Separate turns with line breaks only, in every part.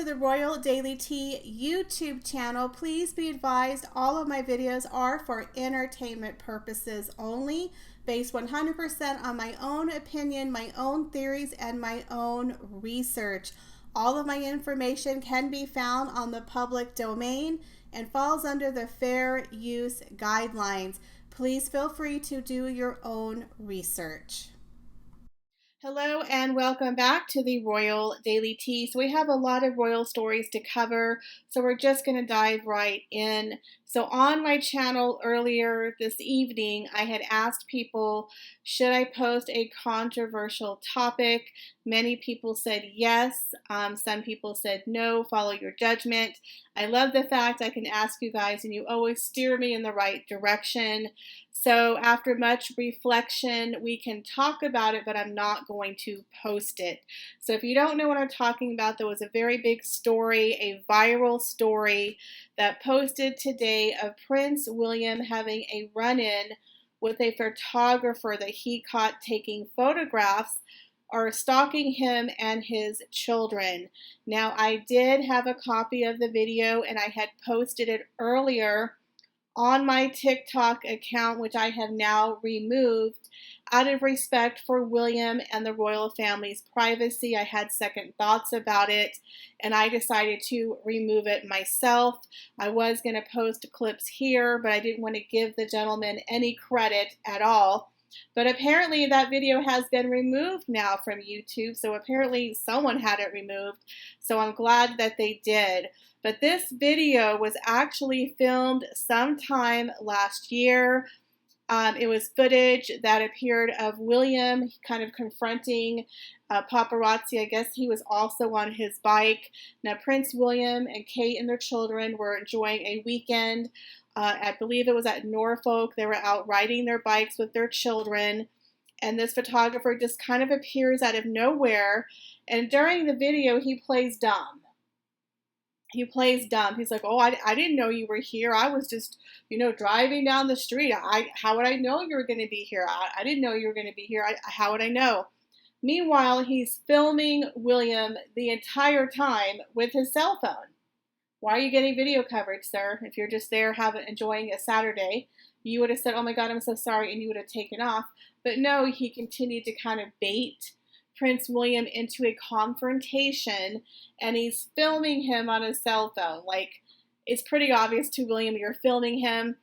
the Royal Daily Tea YouTube channel. Please be advised all of my videos are for entertainment purposes only, based 100% on my own opinion, my own theories, and my own research. All of my information can be found on the public domain and falls under the fair use guidelines. Please feel free to do your own research. Hello and welcome back to the Royal Daily Tea. So we have a lot of royal stories to cover, so we're just going to dive right in. So on my channel earlier this evening, I had asked people, should I post a controversial topic? Many people said yes. Some people said no, follow your judgment. I love the fact I can ask you guys and you always steer me in the right direction. So after much reflection, we can talk about it, but I'm not going to post it. So if you don't know what I'm talking about, there was a very big story, a viral story that posted today of Prince William having a run-in with a photographer that he caught taking photographs or stalking him and his children. Now, I did have a copy of the video and I had posted it earlier on my TikTok account, which I have now removed out of respect for William and the royal family's privacy. I had second thoughts about it and I decided to remove it myself. I was going to post clips here, but I didn't want to give the gentleman any credit at all. But apparently that video has been removed now from YouTube, so apparently someone had it removed, so I'm glad that they did. But this video was actually filmed sometime last year. It was footage that appeared of William kind of confronting paparazzi. I guess he was also on his bike. Now, Prince William and Kate and their children were enjoying a weekend. I believe it was at Norfolk. They were out riding their bikes with their children. And this photographer just kind of appears out of nowhere. And during the video, he plays dumb. He plays dumb. He's like, oh, I didn't know you were here. I was just, driving down the street. How would I know you were going to be here? I didn't know you were going to be here. How would I know? Meanwhile, he's filming William the entire time with his cell phone. Why are you getting video coverage, sir? If you're just there enjoying a Saturday, you would have said, oh my God, I'm so sorry, and you would have taken off. But no, he continued to kind of bait Prince William into a confrontation, and he's filming him on his cell phone. Like, it's pretty obvious to William you're filming him.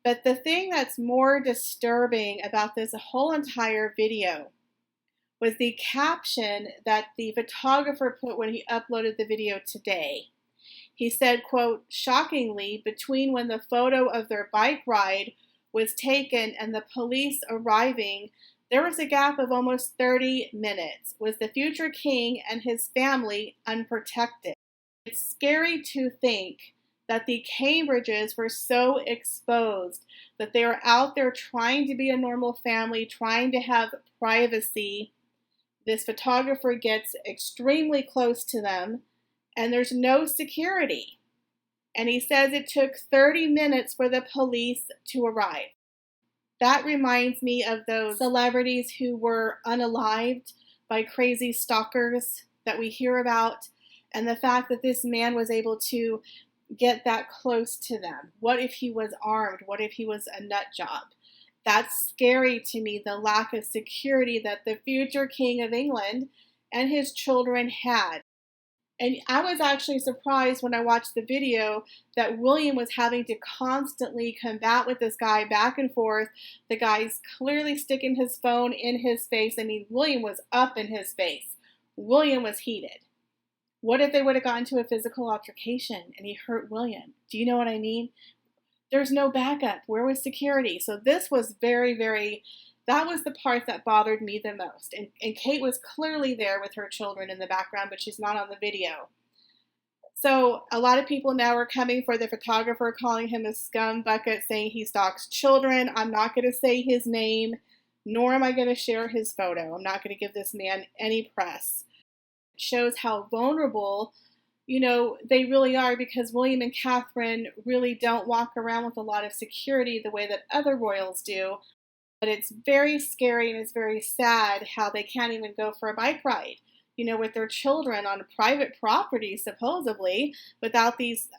But the thing that's more disturbing about this whole entire video was the caption that the photographer put when he uploaded the video today. He said, quote, shockingly, between when the photo of their bike ride was taken and the police arriving, there was a gap of almost 30 minutes. Was the future king and his family unprotected? It's scary to think that the Cambridges were so exposed that they were out there trying to be a normal family, trying to have privacy. This photographer gets extremely close to them, and there's no security. And he says it took 30 minutes for the police to arrive. That reminds me of those celebrities who were unalived by crazy stalkers that we hear about, and the fact that this man was able to get that close to them. What if he was armed? What if he was a nut job? That's scary to me, the lack of security that the future King of England and his children had. And I was actually surprised when I watched the video that William was having to constantly combat with this guy back and forth. The guy's clearly sticking his phone in his face. I mean, William was up in his face. William was heated. What if they would have gotten into a physical altercation and he hurt William? Do you know what I mean? There's no backup. Where was security? So this was that was the part that bothered me the most. And Kate was clearly there with her children in the background, but she's not on the video. So a lot of people now are coming for the photographer, calling him a scum bucket, saying he stalks children. I'm not going to say his name, nor am I going to share his photo. I'm not going to give this man any press. It shows how vulnerable they really are, because William and Catherine really don't walk around with a lot of security the way that other royals do. But it's very scary and it's very sad how they can't even go for a bike ride. with their children on private property, supposedly, without these,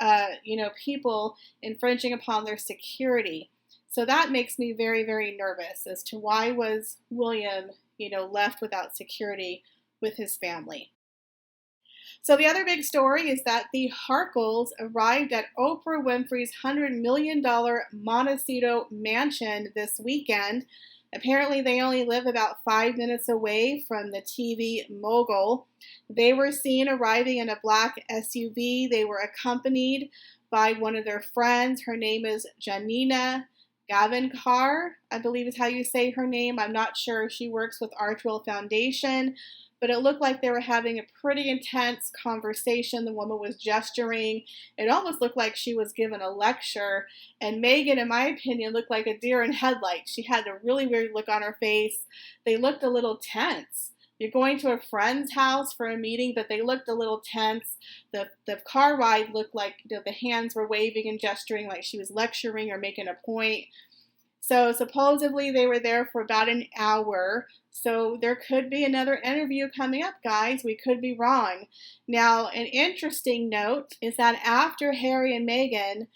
people infringing upon their security. So that makes me very, very nervous as to why was William, left without security with his family. So the other big story is that the Markles arrived at Oprah Winfrey's $100 million Monteshitshow mansion this weekend. Apparently, they only live about 5 minutes away from the TV mogul. They were seen arriving in a black SUV. They were accompanied by one of their friends. Her name is Janina Gavankar, I believe is how you say her name. I'm not sure. She works with Archwell Foundation. But it looked like they were having a pretty intense conversation. The woman was gesturing. It almost looked like she was given a lecture. And Meghan, in my opinion, looked like a deer in headlights. She had a really weird look on her face. They looked a little tense. You're going to a friend's house for a meeting, but they looked a little tense. The car ride looked like the hands were waving and gesturing like she was lecturing or making a point. So supposedly they were there for about an hour. So there could be another interview coming up, guys. We could be wrong. Now, an interesting note is that after Harry and Meghan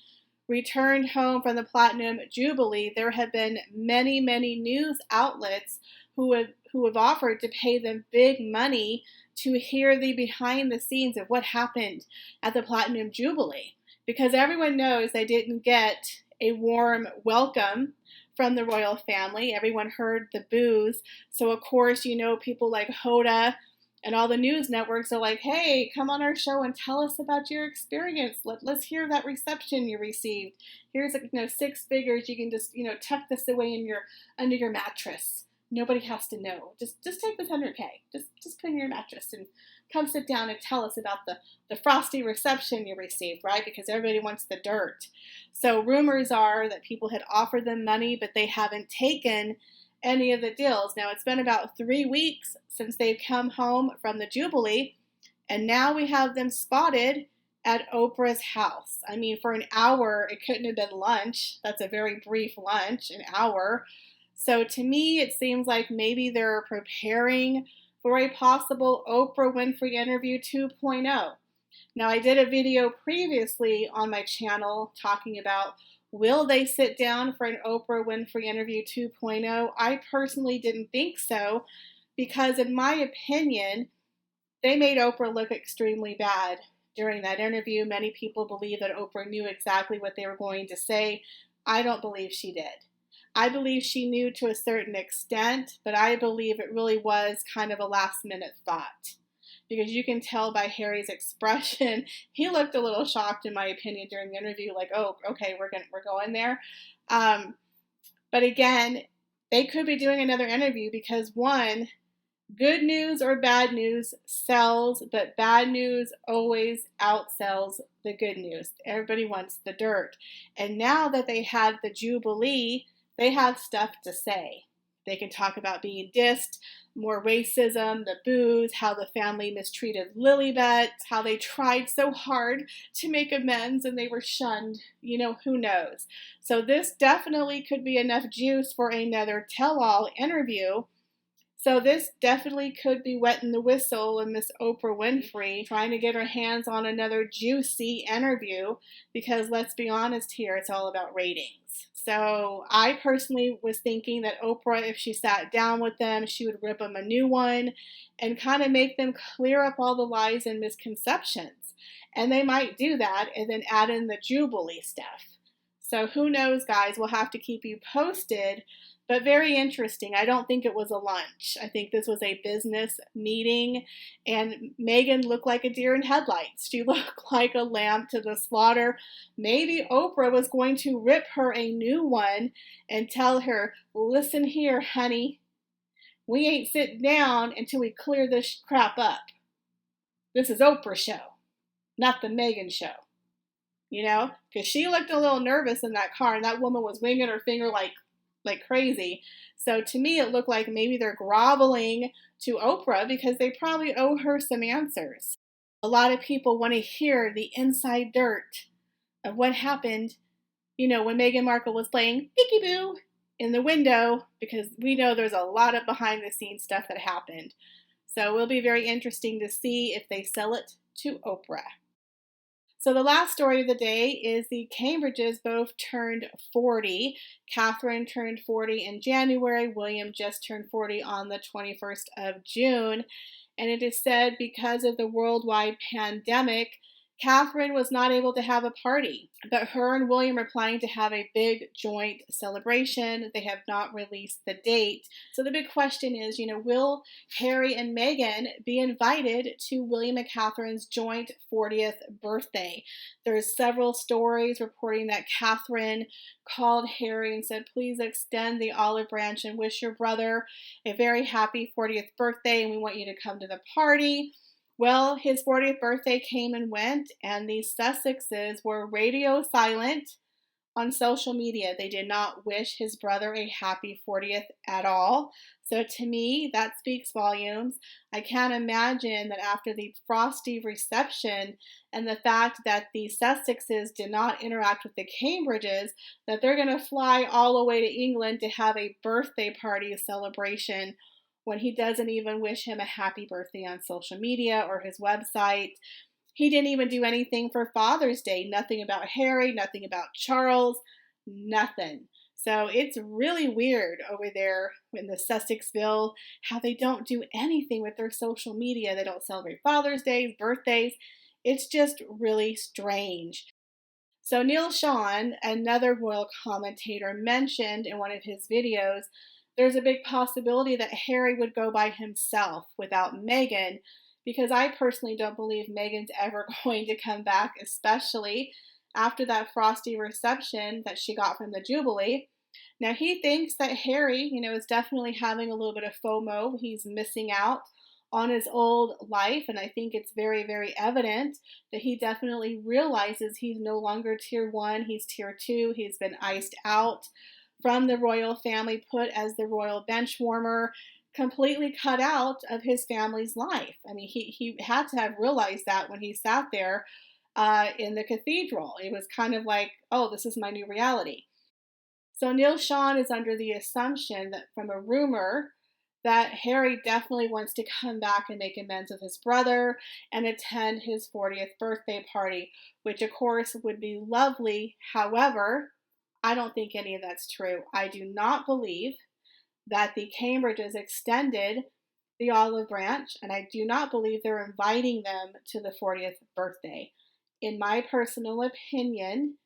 returned home from the Platinum Jubilee, there have been many, many news outlets who have offered to pay them big money to hear the behind the scenes of what happened at the Platinum Jubilee. Because everyone knows they didn't get a warm welcome from the royal family. Everyone heard the boos. So, of course, people like Hoda and all the news networks are like, hey, come on our show and tell us about your experience. Let's hear that reception you received. Here's 6 figures. You can just, tuck this away under your mattress. Nobody has to know. Just take this 100K. Just put in your mattress and come sit down and tell us about the frosty reception you received, right? Because everybody wants the dirt. So rumors are that people had offered them money, but they haven't taken any of the deals. Now, it's been about 3 weeks since they've come home from the Jubilee, and now we have them spotted at Oprah's house. I mean, for an hour, it couldn't have been lunch. That's a very brief lunch, an hour. So to me, it seems like maybe they're preparing for a possible Oprah Winfrey interview 2.0. Now, I did a video previously on my channel talking about will they sit down for an Oprah Winfrey interview 2.0? I personally didn't think so because, in my opinion, they made Oprah look extremely bad during that interview. Many people believe that Oprah knew exactly what they were going to say. I don't believe she did. I believe she knew to a certain extent, but I believe it really was kind of a last-minute thought. Because you can tell by Harry's expression, he looked a little shocked, in my opinion, during the interview, like, oh, okay, we're going there. But again, they could be doing another interview because, one, good news or bad news sells, but bad news always outsells the good news. Everybody wants the dirt. And now that they had the Jubilee, they have stuff to say. They can talk about being dissed, more racism, the boos, how the family mistreated Lilibet, how they tried so hard to make amends and they were shunned. Who knows? So this definitely could be enough juice for another tell-all interview. So this definitely could be wetting the whistle of Miss Oprah Winfrey trying to get her hands on another juicy interview because let's be honest here, it's all about ratings. So I personally was thinking that Oprah, if she sat down with them, she would rip them a new one and kind of make them clear up all the lies and misconceptions. And they might do that and then add in the Jubilee stuff. So who knows, guys? We'll have to keep you posted. But very interesting. I don't think it was a lunch. I think this was a business meeting. And Meghan looked like a deer in headlights. She looked like a lamb to the slaughter. Maybe Oprah was going to rip her a new one and tell her, listen here, honey. We ain't sitting down until we clear this crap up. This is Oprah's show, not the Meghan show. Because she looked a little nervous in that car, and that woman was winging her finger like crazy. So to me, it looked like maybe they're groveling to Oprah because they probably owe her some answers. A lot of people want to hear the inside dirt of what happened, when Meghan Markle was playing peekaboo in the window, because we know there's a lot of behind the scenes stuff that happened. So it will be very interesting to see if they sell it to Oprah. So the last story of the day is the Cambridges both turned 40. Catherine turned 40 in January. William just turned 40 on the 21st of June. And it is said because of the worldwide pandemic, Catherine was not able to have a party, but her and William are planning to have a big joint celebration. They have not released the date. So the big question is, will Harry and Meghan be invited to William and Catherine's joint 40th birthday? There's several stories reporting that Catherine called Harry and said, please extend the olive branch and wish your brother a very happy 40th birthday, and we want you to come to the party. Well, his 40th birthday came and went, and the Sussexes were radio silent on social media. They did not wish his brother a happy 40th at all. So to me, that speaks volumes. I can't imagine that after the frosty reception and the fact that the Sussexes did not interact with the Cambridges, that they're going to fly all the way to England to have a birthday party celebration when he doesn't even wish him a happy birthday on social media or his website. He didn't even do anything for Father's Day. Nothing about Harry, nothing about Charles, nothing. So it's really weird over there in the Sussexville how they don't do anything with their social media. They don't celebrate Father's Day, birthdays. It's just really strange. So Neil Sean, another royal commentator, mentioned in one of his videos there's a big possibility that Harry would go by himself without Meghan, because I personally don't believe Meghan's ever going to come back, especially after that frosty reception that she got from the Jubilee. Now, he thinks that Harry, is definitely having a little bit of FOMO. He's missing out on his old life, and I think it's very, very evident that he definitely realizes he's no longer tier 1, he's tier 2, he's been iced out from the royal family, put as the royal bench warmer, completely cut out of his family's life. I mean, he had to have realized that when he sat there in the cathedral. It was kind of like, oh, this is my new reality. So Neil Sean is under the assumption that from a rumor that Harry definitely wants to come back and make amends with his brother and attend his 40th birthday party, which of course would be lovely. However, I don't think any of that's true. I do not believe that the Cambridges extended the olive branch, and I do not believe they're inviting them to the 40th birthday. In my personal opinion,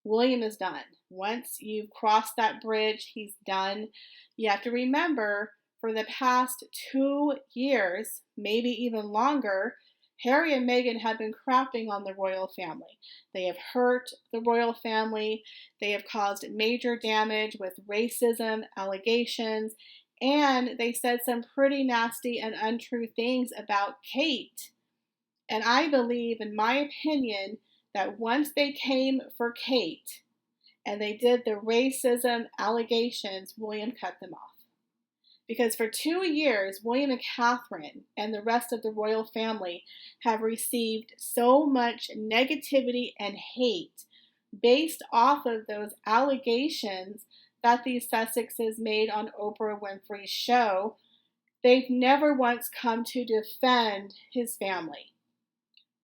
William is done. Once you've crossed that bridge, he's done. You have to remember, for the past 2 years, maybe even longer, Harry and Meghan have been crapping on the royal family. They have hurt the royal family. They have caused major damage with racism, allegations, and they said some pretty nasty and untrue things about Kate. And I believe, in my opinion, that once they came for Kate and they did the racism allegations, William cut them off. Because for 2 years, William and Catherine and the rest of the royal family have received so much negativity and hate based off of those allegations that the Sussexes made on Oprah Winfrey's show. They've never once come to defend his family.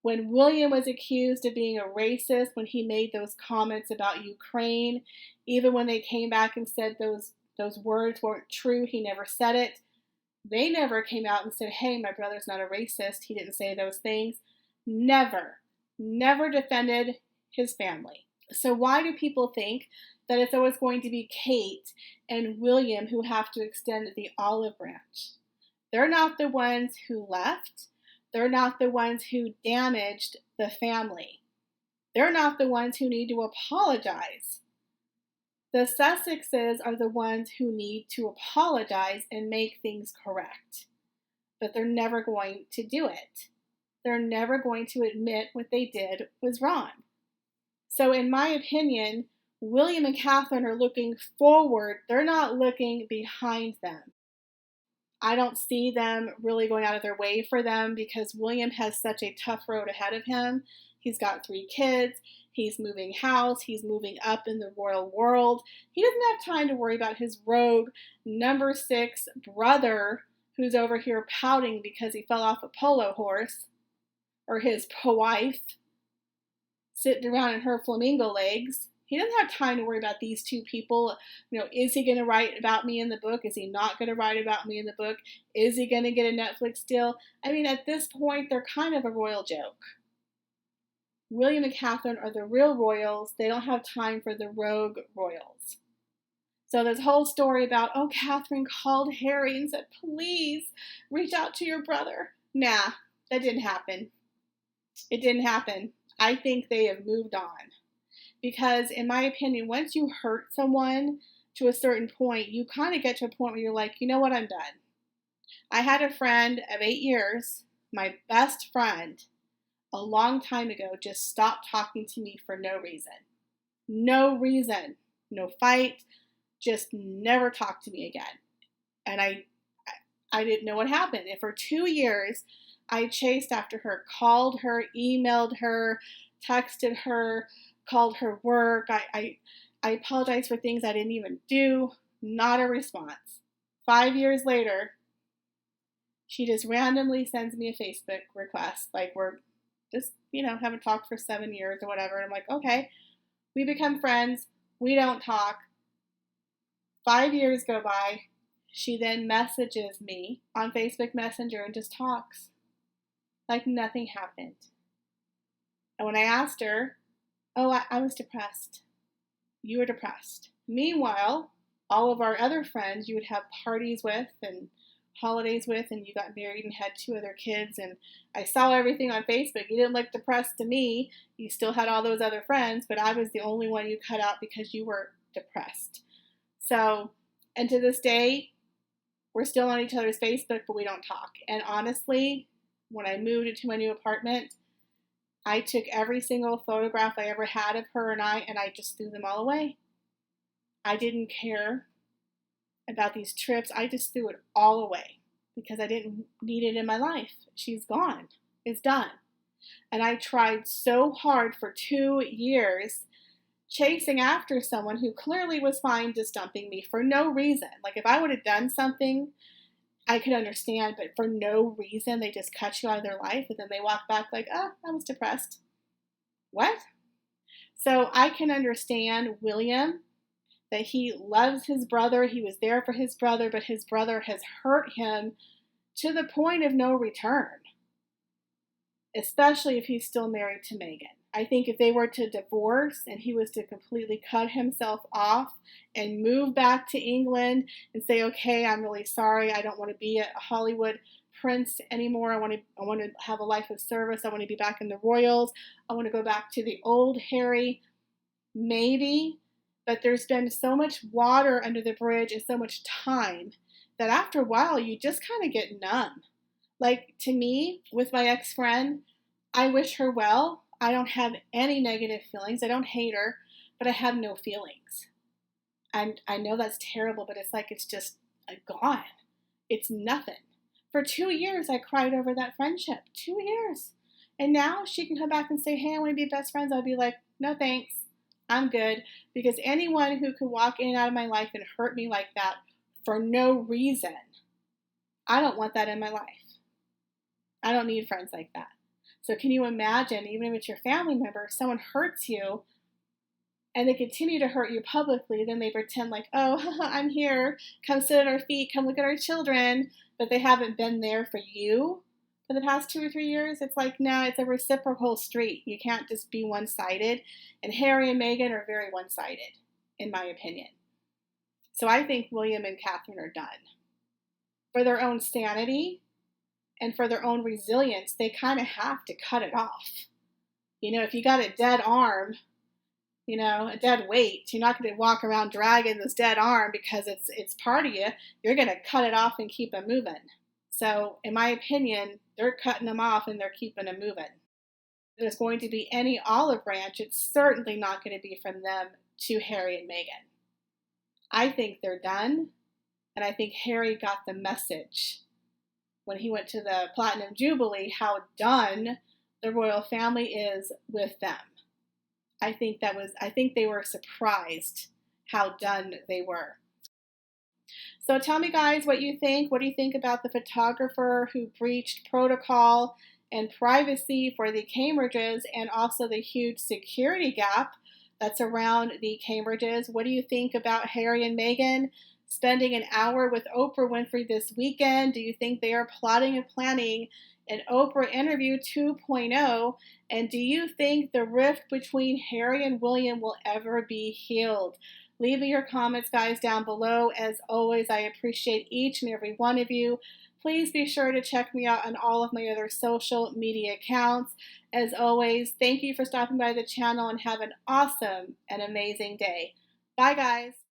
When William was accused of being a racist, when he made those comments about Ukraine, even when they came back and said those words weren't true, he never said it. They never came out and said, hey, my brother's not a racist, he didn't say those things. Never defended his family. So why do people think that it's always going to be Kate and William who have to extend the olive branch? They're not the ones who left. They're not the ones who damaged the family. They're not the ones who need to apologize. The Sussexes are the ones who need to apologize and make things correct. But they're never going to do it. They're never going to admit what they did was wrong. So in my opinion, William and Catherine are looking forward. They're not looking behind them. I don't see them really going out of their way for them because William has such a tough road ahead of him. He's got 3 kids. He's moving house. He's moving up in the royal world. He doesn't have time to worry about his rogue number 6 brother who's over here pouting because he fell off a polo horse, or his wife sitting around in her flamingo legs. He doesn't have time to worry about these two people. Is he going to write about me in the book? Is he not going to write about me in the book? Is he going to get a Netflix deal? I mean, at this point, they're kind of a royal joke. William and Catherine are the real royals. They don't have time for the rogue royals. So this whole story about, oh, Catherine called Harry and said, please reach out to your brother. Nah, that didn't happen. It didn't happen. I think they have moved on. Because in my opinion, once you hurt someone to a certain point, you kind of get to a point where you're like, you know what, I'm done. I had a friend of 8 years, my best friend, a long time ago, just stopped talking to me for no reason. No reason. No fight. Just never talked to me again. And I didn't know what happened. And for 2 years, I chased after her, called her, emailed her, texted her, called her work. I apologized for things I didn't even do. Not a response. 5 years later, she just randomly sends me a Facebook request. Like, we're just, haven't talked for 7 years or whatever. And I'm like, okay, we become friends. We don't talk. 5 years go by. She then messages me on Facebook Messenger and just talks. Like nothing happened. And when I asked her, oh, I was depressed. You were depressed. Meanwhile, all of our other friends you would have parties with and holidays with, and you got married and had 2 other kids, and I saw everything on Facebook. You didn't look depressed to me. You still had all those other friends, but I was the only one you cut out because you were depressed. So, and to this day, we're still on each other's Facebook, but we don't talk. And honestly, when I moved into my new apartment, I took every single photograph I ever had of her and I just threw them all away. I didn't care about these trips. I just threw it all away because I didn't need it in my life. She's gone. It's done. And I tried so hard for 2 years chasing after someone who clearly was fine just dumping me for no reason. Like, if I would have done something, I could understand, but for no reason, they just cut you out of their life, and then they walk back like, oh, I was depressed. What? So I can understand William, that he loves his brother, he was there for his brother, but his brother has hurt him to the point of no return, especially if he's still married to Meghan. I think if they were to divorce and he was to completely cut himself off and move back to England and say, okay, I'm really sorry, I don't want to be a Hollywood prince anymore. I want to have a life of service. I want to be back in the royals. I want to go back to the old Harry. Maybe, but there's been so much water under the bridge and so much time that after a while you just kind of get numb. Like, to me, with my ex-friend, I wish her well. I don't have any negative feelings. I don't hate her, but I have no feelings. And I know that's terrible, but it's like it's just gone. It's nothing. For 2 years, I cried over that friendship. 2 years. And now she can come back and say, hey, I want to be best friends. I'll be like, no thanks. I'm good. Because anyone who could walk in and out of my life and hurt me like that for no reason, I don't want that in my life. I don't need friends like that. So can you imagine, even if it's your family member, if someone hurts you and they continue to hurt you publicly, then they pretend like, oh, I'm here, come sit at our feet, come look at our children, but they haven't been there for you for the past 2 or 3 years. It's like, no, it's a reciprocal street. You can't just be one-sided. And Harry and Meghan are very one-sided, in my opinion. So I think William and Catherine are done. For their own sanity and for their own resilience, they kind of have to cut it off. If you got a dead arm, a dead weight, you're not going to walk around dragging this dead arm because it's part of you. You're going to cut it off and keep it moving. So, in my opinion, they're cutting them off and they're keeping them moving. If there's going to be any olive branch, it's certainly not going to be from them to Harry and Meghan. I think they're done, and I think Harry got the message when he went to the Platinum Jubilee how done the royal family is with them. I think they were surprised how done they were. So tell me, guys, what you think. What do you think about the photographer who breached protocol and privacy for the Cambridges, and also the huge security gap that's around the Cambridges? What do you think about Harry and Meghan spending an hour with Oprah Winfrey this weekend? Do you think they are plotting and planning an Oprah interview 2.0? And do you think the rift between Harry and William will ever be healed? Leave me your comments, guys, down below. As always, I appreciate each and every one of you. Please be sure to check me out on all of my other social media accounts. As always, thank you for stopping by the channel, and have an awesome and amazing day. Bye, guys.